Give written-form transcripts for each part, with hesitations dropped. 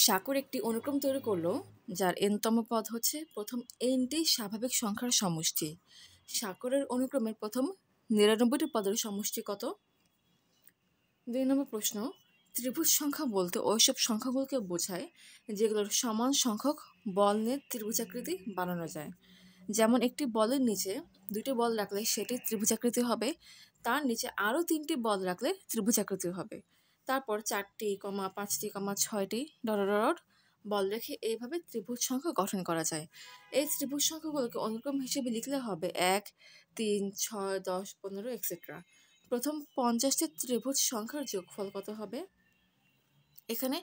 সাকর একটি অনুক্রম তৈরি করলো যার এনতম পদ হচ্ছে প্রথম এনটি স্বাভাবিক সংখ্যার সমষ্টি। সাকরের অনুক্রমের প্রথম ৯৯টি পদের সমষ্টি কত? ২ নম্বর প্রশ্ন, ত্রিভুজ সংখ্যা বলতে ওইসব সংখ্যাগুলোকে বোঝায় যেগুলোর সমান সংখ্যক বল নিয়ে ত্রিভুজাকৃতি বানানো যায়। যেমন একটি বলের নিচে দুটি বল রাখলে সেটি ত্রিভুজাকৃতি হবে, তার নিচে আরও 3টি বল রাখলে ত্রিভুজাকৃতি হবে। তারপর 4টি, 5টি, 6টি ডট বল রেখে এইভাবে ত্রিভুজ সংখ্যা গঠন করা যায়। এই ত্রিভুজ সংখ্যাগুলোকে অনুক্রম হিসেবে লিখলে হবে 1, 3, 6, 10, 15 এক্সেট্রা। প্রথম 50টি ত্রিভুজ সংখ্যার যোগফল কত হবে? এখানে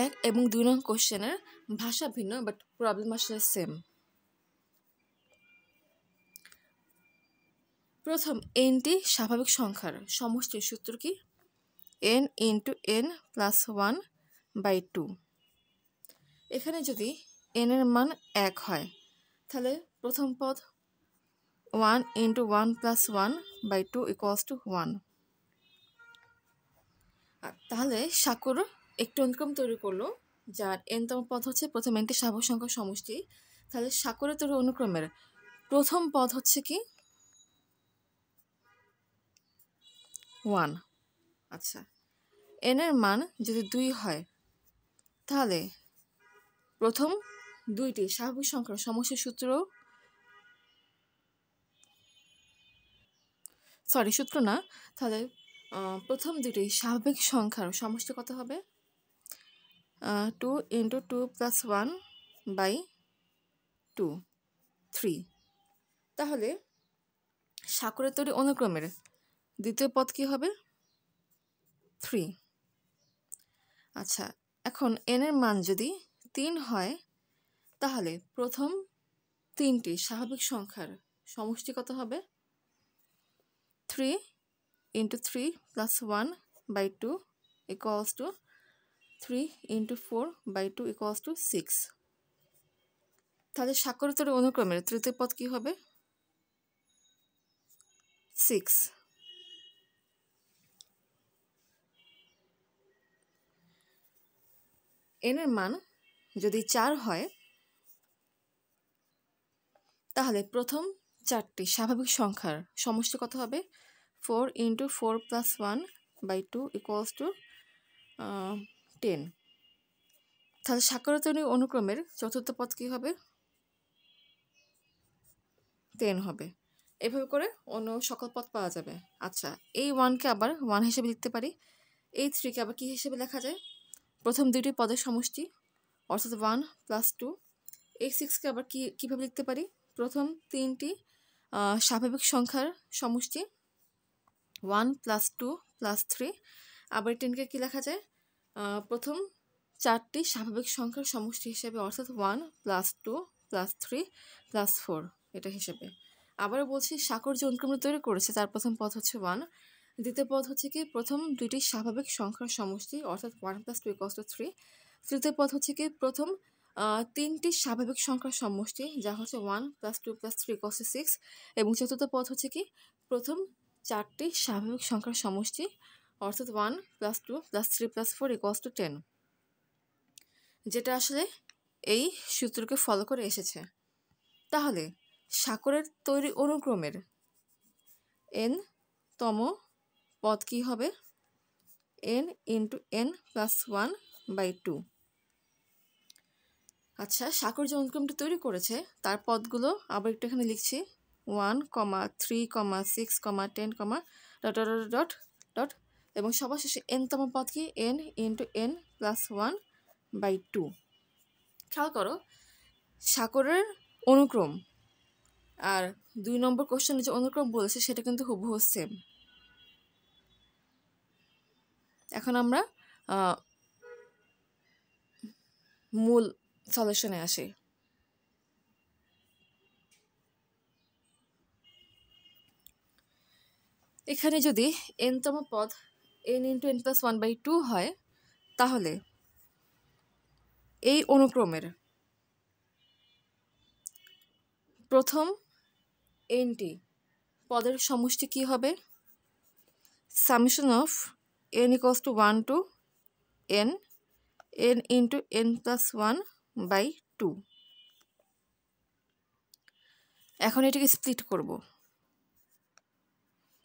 1 এবং 2 নং কোশ্চেনের ভাষা ভিন্ন, বাট প্রবলেম আসলে সেম। প্রথম এনটি স্বাভাবিক সংখ্যার সমষ্টির সূত্র কি? n into n plus 1/2। এখানে যদি n এর মান 1 হয় তাহলে প্রথম পদ 1 ইন্টু 1 প্লাস 1/2 ইকুয়ালস টু 1। তাহলে সাকর একটি অনুক্রম তৈরি করলো যার nতম পদ হচ্ছে প্রথম nটি স্বাভাবিক সংখ্যার সমষ্টি। তাহলে সাকরের তৈরি অনুক্রমের প্রথম পদ হচ্ছে কি? 1। আচ্ছা, n এর মান যদি 2 হয় তাহলে প্রথম দুইটি স্বাভাবিক সংখ্যার সমষ্টির সূত্র তাহলে প্রথম দুটি স্বাভাবিক সংখ্যার সমষ্টি কত হবে? 2 ইন্টু 2 প্লাস 1/2, 3। তাহলে সাকরের তৈরি অনুক্রমের দ্বিতীয় পদ কি হবে? 3। আচ্ছা, এখন n এর মান যদি 3 হয় তাহলে প্রথম তিনটি স্বাভাবিক সংখ্যার সমষ্টি কত হবে? 3 into 3 plus 1/2 equals to 3 into 4/2 equals to 6। তাহলে সাকরের তৈরি অনুক্রমের তৃতীয় পদ কি হবে? 6। n এর মান যদি 4 হয় তাহলে প্রথম চারটি স্বাভাবিক সংখ্যার সমষ্টি কত হবে? 4 ইন্টু 4 প্লাস 1/2 ইকুয়ালস টু 10। তাহলে সাকরের তৈরি অনুক্রমের চতুর্থ পদ কি হবে? 10 হবে। এভাবে করে অন্য সকল পদ পাওয়া যাবে। আচ্ছা, এই 1কে আবার 1 হিসেবে লিখতে পারি, এই 3কে আবার কি হিসেবে লেখা যায়? প্রথম দুটি পদের সমষ্টি, অর্থাৎ 1 প্লাস 2। এই 6কে আবার কীভাবে লিখতে পারি? প্রথম তিনটি স্বাভাবিক সংখ্যার সমষ্টি, 1 প্লাস 2 প্লাস 3। আবার 10কে কী লেখা যায়? প্রথম চারটি স্বাভাবিক সংখ্যার সমষ্টি হিসেবে, অর্থাৎ 1 প্লাস 2 প্লাস 3 প্লাস 4 এটা হিসেবে। আবারও বলছি, সাকর যে অনুক্রম তৈরি করেছে তার প্রথম পদ হচ্ছে 1, দ্বিতীয় পদ হচ্ছে কি প্রথম দুইটি স্বাভাবিক সংখ্যার সমষ্টি, অর্থাৎ 1 প্লাস 2 ইকুয়ালস টু 3। তৃতীয় পদ হচ্ছে কি প্রথম তিনটি স্বাভাবিক সংখ্যার সমষ্টি, যা হচ্ছে 1 প্লাস 2 প্লাস 3 ইকুয়ালস টু 6। এবং চতুর্থ পদ হচ্ছে কি প্রথম চারটি স্বাভাবিক সংখ্যার সমষ্টি, অর্থাৎ 1 plus 2 plus 3 plus 4 equals to 10, যেটা আসলে এই সূত্রকে ফলো করে এসেছে। তাহলে সাকরের তৈরি অনুক্রমের n-তম পদ কি হবে? n into n plus 1/2। আচ্ছা, সাকর যে অনুক্রমটি তৈরি করেছে তার পদগুলো আবার একটু এখানে লিখছি, 1, 3, 6, 10, ডট ডট, এবং সবার শেষে n-তম পদ কি? n into n plus 1/2। খেয়াল করো, সাকরের অনুক্রম আর 2 নম্বর কোশ্চেনে যে অনুক্রম বলেছে সেটা কিন্তু হুবহু সেম। এখন আমরা মূল সলিউশনে আসি। এখানে যদি n-তম পদ n ইন্টু n প্লাস 1/2 হয় তাহলে এই অনুক্রমের প্রথম nটি পদের সমষ্টি কি হবে? Summation of n equals to 1 to n n into n plus 1/2। এখন এটাকে স্প্লিট করব।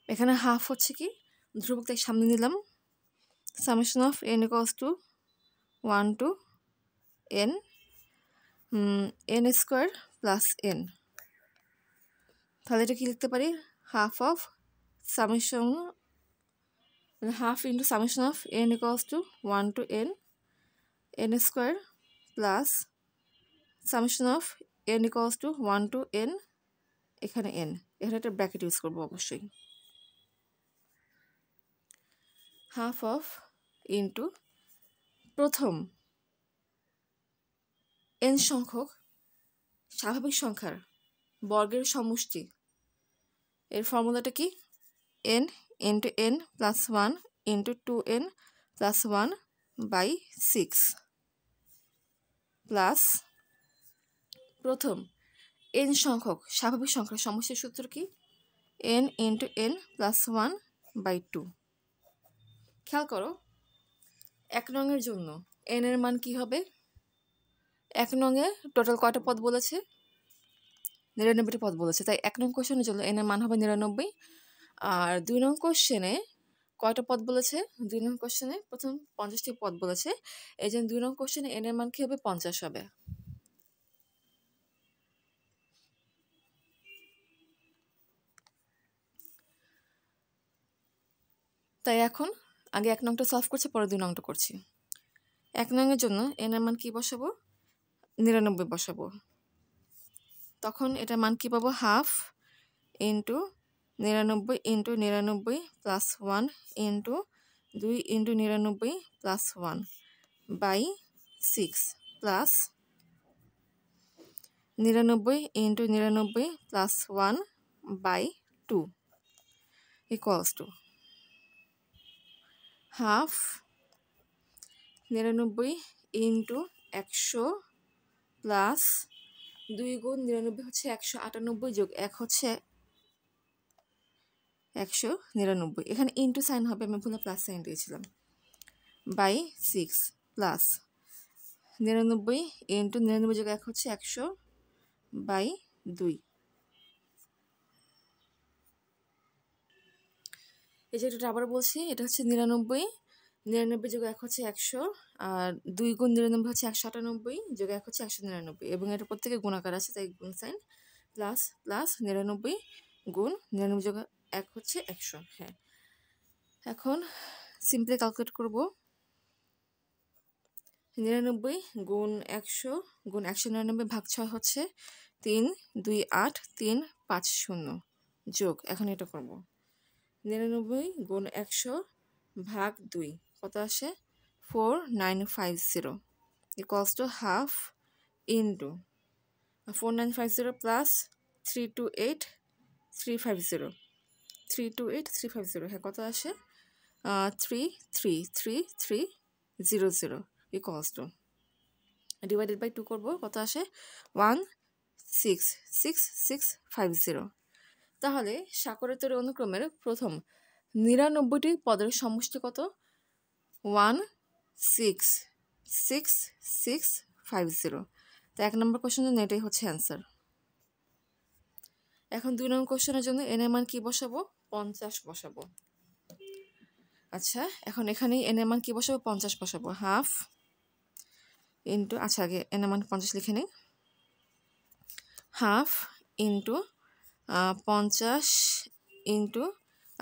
এখানে হাফ হচ্ছে কি ধ্রুবক, তাই সামনে নিলাম। Summation of n equals to 1 to n n square plus n। তাহলে এটা কি লিখতে পারি, half of summation, half into summation of n equals to 1 to n n square plus summation of n equals to 1 to n, এখানে n, এখানে একটা bracket use করবো অবশ্যই। হাফ অফ ইন্টু প্রথম n সংখ্যক স্বাভাবিক সংখ্যার বর্গের সমষ্টি, এর ফর্মুলাটা কি, n into n plus 1 into 2n plus 1/6 plus প্রথম n সংখ্যক স্বাভাবিক সংখ্যার সমষ্টির সূত্র কি, n ইন্টু n প্লাস 1/2। খেয়াল করো 1 নংয়ের জন্য n এর মান কি হবে, 1 নংয়ে টোটাল কয়টা পদ বলেছে, 99টি পদ বলেছে, তাই 1 নং কোশ্চেনের জন্য n এর মান হবে 99। আর 2 নং কোশ্চেনে কয়টা পদ বলেছে, 2 নং কোশ্চেনে প্রথম 50টি পদ বলেছে, এই জন্য 2 নং কোশ্চেনে n এর মান কি হবে, 50 হবে। তাই এখন আগে 1 নংটা সলভ করছি, পরে 2 নংটা করছি। 1 নংয়ের জন্য n এর মান কি বসাবো, 99 বসাবো। তখন এটার মান কি পাবো, half into 99 into 99 plus 1 into 2 into 99 plus 1/6 plus 99 into 99 plus 1/2 equals to half 99 into 100 plus 2 গুণ 99 হচ্ছে 198 যোগ 1 হচ্ছে 199, এখানে ইন্টু সাইন হবে, আমি ভুলে প্লাস সাইন দিয়েছিলাম, /6 প্লাস 99 ইন্টু 99 যোগ 1 হচ্ছে 100/2। এই যে এটা আবার বলছি, এটা হচ্ছে 99, 99 যোগ 1 হচ্ছে 100, আর 2 গুণ 99 হচ্ছে 198 যোগ 1 হচ্ছে 199, এবং এটা প্রত্যেকে গুণাকার আছে তাই গুণ সাইন, প্লাস প্লাস 99 গুণ 99 যোগ 1 হচ্ছে 100। হ্যাঁ, এখন সিম্পলি ক্যালকুলেট করব, 99 গুণ 100 গুণ 199 ভাগ 6 হচ্ছে 3 2 8 3 5 0 যোগ, এখন এটা করব 99 গুণ 100 ভাগ 2 কত আসে, 4950 equals to half into 4950 plus 328350 328350, হ্যাঁ কত আসে, 3333300 ইকুয়ালস টু ডিভাইডেড বাই 2 করবো, কত আসে 166650। তাহলে সাকরের তৈরি অনুক্রমের প্রথম 99টি পদের সমষ্টি কত, 166650। তো 1 নম্বর কোশ্চেনের জন্য এটাই হচ্ছে অ্যান্সার। এখন 2 নম্বর কোশ্চেনের জন্য n এর মান কি বসাবো, 50 বসাবো। আচ্ছা, এখন এখানেই n এর মান কি বসাবো, 50 বসাবো। হাফ ইন্টু, আচ্ছা আগে n এর মান 50 লিখে নিই, হাফ ইন্টু 50 ইন্টু,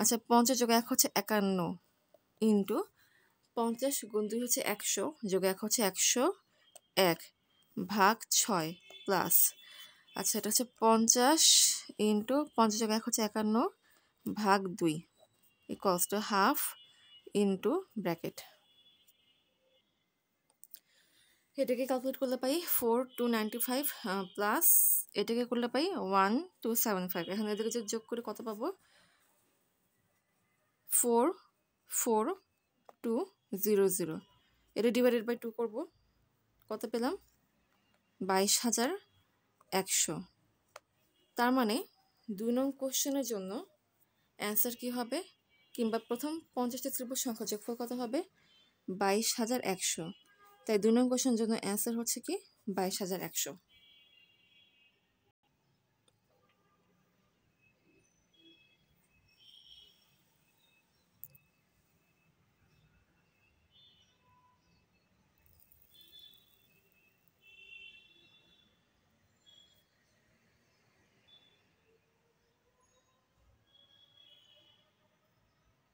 আচ্ছা 50 যোগ 1 হচ্ছে 51 ইন্টু 50 গুণ 2 হচ্ছে 100 যোগ 1 হচ্ছে 101 ভাগ 6 প্লাস, আচ্ছা এটা হচ্ছে 50 ইন্টু 50 যোগ 1 হচ্ছে 51 ভাগ 2 equals to half into bracket. এটাকে ক্যালকুলেট করলে পাই 4295 প্লাস এটাকে করলে পাই 1275। এখানে এদেরকে যদি যোগ করে কত পাবো, 44200। এটা ডিভাইডেড বাই 2 করবো, কত পেলাম, 22100। তার মানে 2 নং কোশ্চেনের জন্য অ্যান্সার কি হবে, কিংবা প্রথম 50টি ত্রিভুজ সংখ্যা যোগফল কত হবে, 22100। তাই 2 নং কোশ্চেনের জন্য অ্যান্সার হচ্ছে কি 22,100।